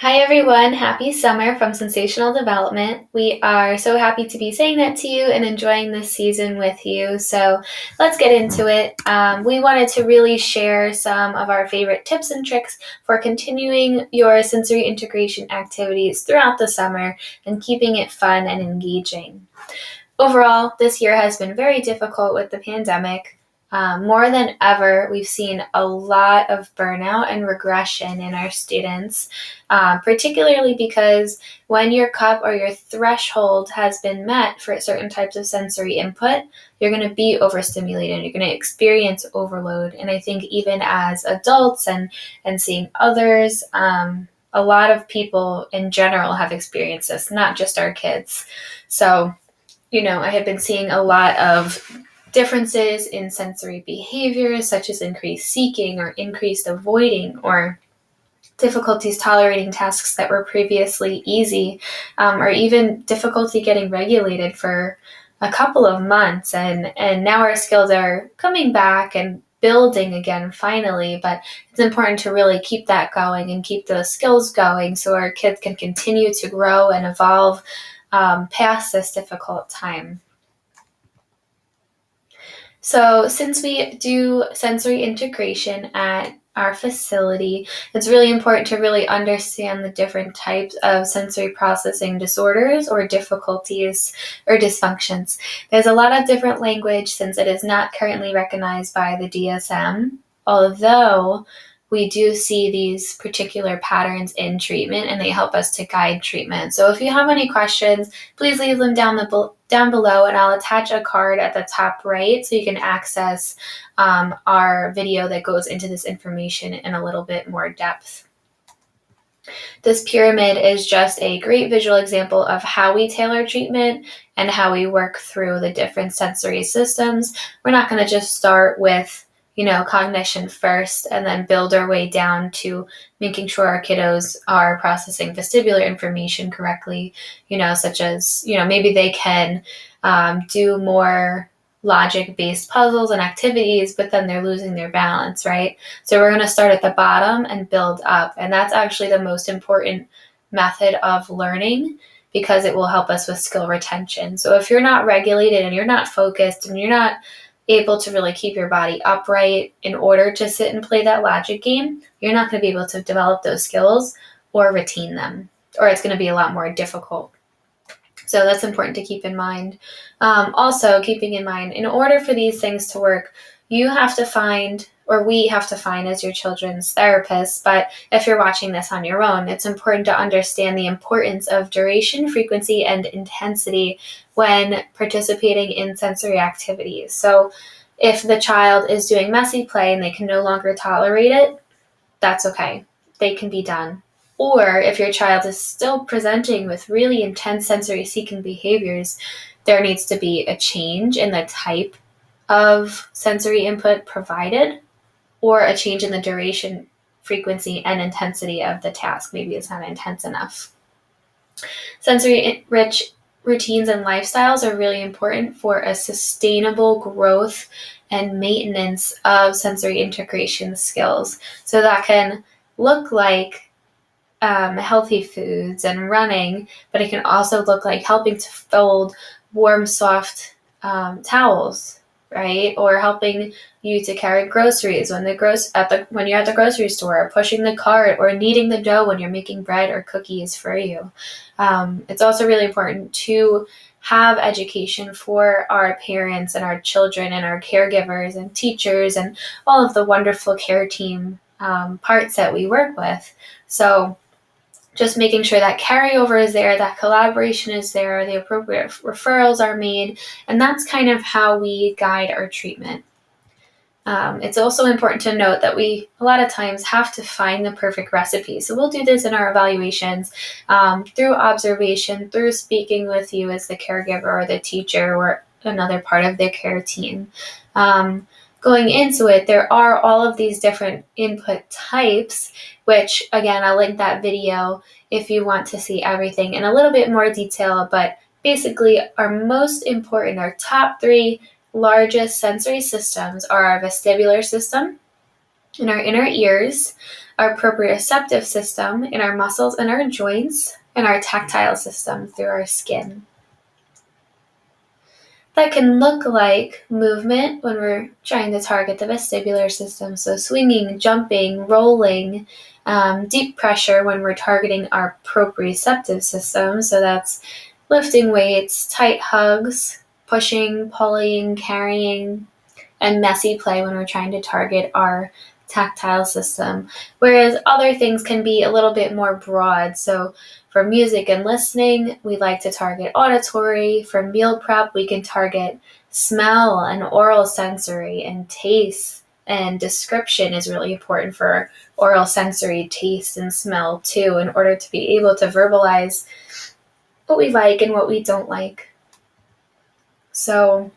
Hi everyone, happy summer from Sensational Development. We are so happy to be saying that to you and enjoying this season with you. So let's get into it. We wanted to really share some of our favorite tips and tricks for continuing your sensory integration activities throughout the summer and keeping it fun and engaging. Overall, this year has been very difficult with the pandemic. More than ever, we've seen a lot of burnout and regression in our students, particularly because when your cup or your threshold has been met for certain types of sensory input, you're going to be overstimulated. You're going to experience overload. And I think even as adults and seeing others, a lot of people in general have experienced this, not just our kids. So I had been seeing a lot of differences in sensory behaviors, such as increased seeking or increased avoiding or difficulties tolerating tasks that were previously easy, or even difficulty getting regulated for a couple of months. And now our skills are coming back and building again finally, but it's important to really keep that going and keep those skills going so our kids can continue to grow and evolve past this difficult time. So since we do sensory integration at our facility, it's really important to really understand the different types of sensory processing disorders or difficulties or dysfunctions. There's a lot of different language since it is not currently recognized by the DSM, although we do see these particular patterns in treatment and they help us to guide treatment. So if you have any questions, please leave them down below and I'll attach a card at the top right so you can access our video that goes into this information in a little bit more depth. This pyramid is just a great visual example of how we tailor treatment and how we work through the different sensory systems. We're not going to just start with cognition first and then build our way down to making sure our kiddos are processing vestibular information correctly, such as, maybe they can do more logic-based puzzles and activities, but then they're losing their balance, right? So we're going to start at the bottom and build up. And that's actually the most important method of learning because it will help us with skill retention. So if you're not regulated and you're not focused and you're not able to really keep your body upright in order to sit and play that logic game, you're not going to be able to develop those skills or retain them, or it's going to be a lot more difficult. So that's important to keep in mind. Also, keeping in mind, in order for these things to work, you have to find, or we have to find as your children's therapists, but if you're watching this on your own, it's important to understand the importance of duration, frequency, and intensity when participating in sensory activities. So if the child is doing messy play and they can no longer tolerate it, that's okay. They can be done. Or if your child is still presenting with really intense sensory seeking behaviors, there needs to be a change in the type of sensory input provided or a change in the duration, frequency, and intensity of the task. Maybe it's not intense enough. Sensory-rich routines and lifestyles are really important for a sustainable growth and maintenance of sensory integration skills. So that can look like healthy foods and running, but it can also look like helping to fold warm, soft towels, right? Or helping you to carry groceries when you're at the grocery store, or pushing the cart, or kneading the dough when you're making bread or cookies for you. It's also really important to have education for our parents and our children and our caregivers and teachers and all of the wonderful care team parts that we work with. So just making sure that carryover is there, that collaboration is there, the appropriate referrals are made, and that's kind of how we guide our treatment. It's also important to note that we, a lot of times, have to find the perfect recipe. So we'll do this in our evaluations through observation, through speaking with you as the caregiver or the teacher or another part of their care team. Going into it, there are all of these different input types, which, again, I'll link that video if you want to see everything in a little bit more detail, but basically our most important, our top three largest sensory systems are our vestibular system, in our inner ears, our proprioceptive system, in our muscles and our joints, and our tactile system through our skin. That can look like movement when we're trying to target the vestibular system, so swinging, jumping, rolling, deep pressure when we're targeting our proprioceptive system, so that's lifting weights, tight hugs, pushing, pulling, carrying, and messy play when we're trying to target our tactile system, whereas other things can be a little bit more broad. So for music and listening, we like to target auditory. For meal prep, we can target smell and oral sensory, and taste and description is really important for oral sensory, taste and smell too, in order to be able to verbalize what we like and what we don't like. So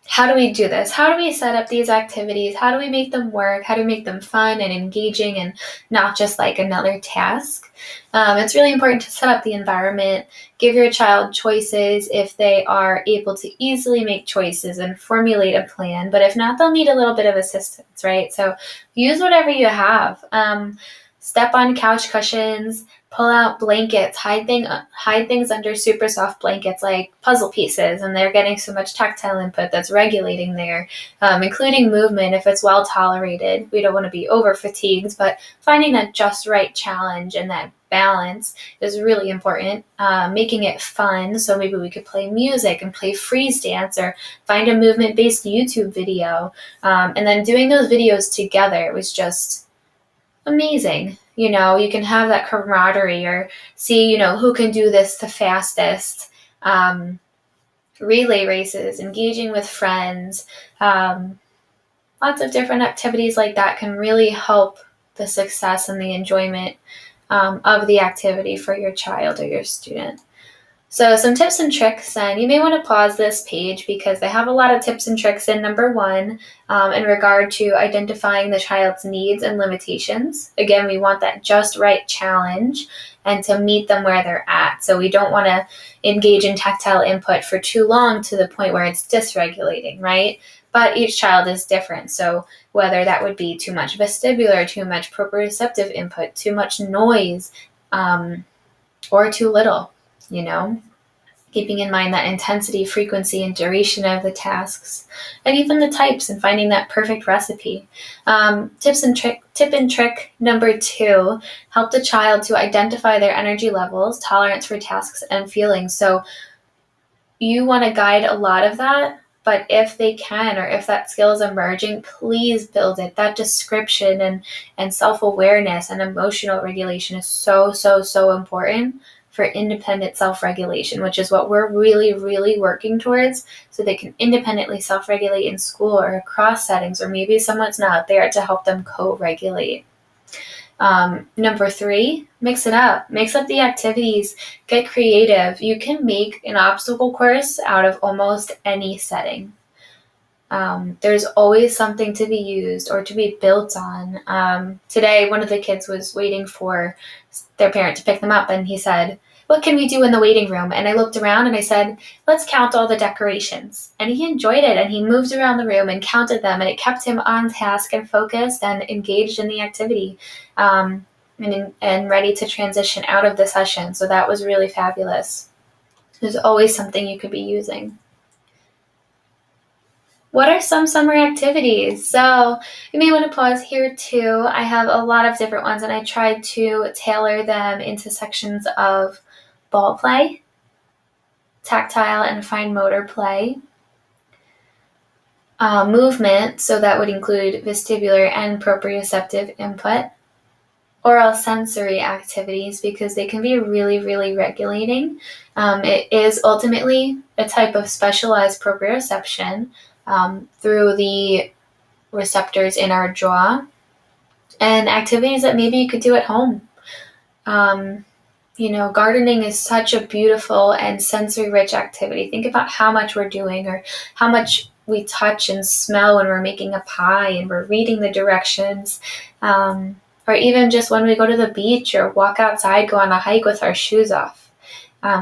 how do we do this? How do we set up these activities? How do we make them work? How do we make them fun and engaging and not just like another task? It's really important to set up the environment, give your child choices if they are able to easily make choices and formulate a plan. But if not, they'll need a little bit of assistance, right? So use whatever you have. Step on couch cushions, pull out blankets, hide things under super soft blankets like puzzle pieces, and they're getting so much tactile input that's regulating there, including movement if it's well tolerated. We don't want to be over fatigued, but finding that just right challenge and that balance is really important. Making it fun, so maybe we could play music and play freeze dance or find a movement-based YouTube video, and then doing those videos together was just amazing. You can have that camaraderie or see, who can do this the fastest. Relay races, engaging with friends, lots of different activities like that can really help the success and the enjoyment of the activity for your child or your student. So some tips and tricks, and you may want to pause this page because they have a lot of tips and tricks in number 1 in regard to identifying the child's needs and limitations. Again, we want that just right challenge and to meet them where they're at. So we don't want to engage in tactile input for too long to the point where it's dysregulating, right? But each child is different. So whether that would be too much vestibular, too much proprioceptive input, too much noise, or too little, keeping in mind that intensity, frequency, and duration of the tasks, and even the types, and finding that perfect recipe. Tip and trick number 2, help the child to identify their energy levels, tolerance for tasks, and feelings. So you want to guide a lot of that, but if they can, or if that skill is emerging, please build it. That description and self-awareness and emotional regulation is so, so, so important for independent self-regulation, which is what we're really, really working towards, so they can independently self-regulate in school or across settings, or maybe someone's not there to help them co-regulate. Number 3, mix it up. Mix up the activities. Get creative. You can make an obstacle course out of almost any setting. There's always something to be used or to be built on. Today, one of the kids was waiting for their parent to pick them up, and he said, "What can we do in the waiting room?" And I looked around and I said, "Let's count all the decorations." And he enjoyed it, and he moved around the room and counted them, and it kept him on task and focused and engaged in the activity, and ready to transition out of the session. So that was really fabulous. There's always something you could be using. What are some summer activities? So you may want to pause here too. I have a lot of different ones, and I tried to tailor them into sections of ball play, tactile and fine motor play, movement, so that would include vestibular and proprioceptive input, oral sensory activities, because they can be really, really regulating. It is ultimately a type of specialized proprioception through the receptors in our jaw, and activities that maybe you could do at home. Gardening is such a beautiful and sensory-rich activity. Think about how much we're doing, or how much we touch and smell when we're making a pie and we're reading the directions, or even just when we go to the beach or walk outside, go on a hike with our shoes off.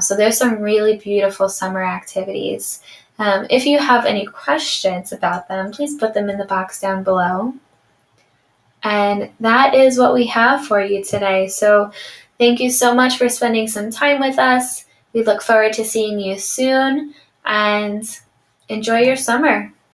So there's some really beautiful summer activities. If you have any questions about them, please put them in the box down below. And that is what we have for you today. So thank you so much for spending some time with us. We look forward to seeing you soon, and enjoy your summer.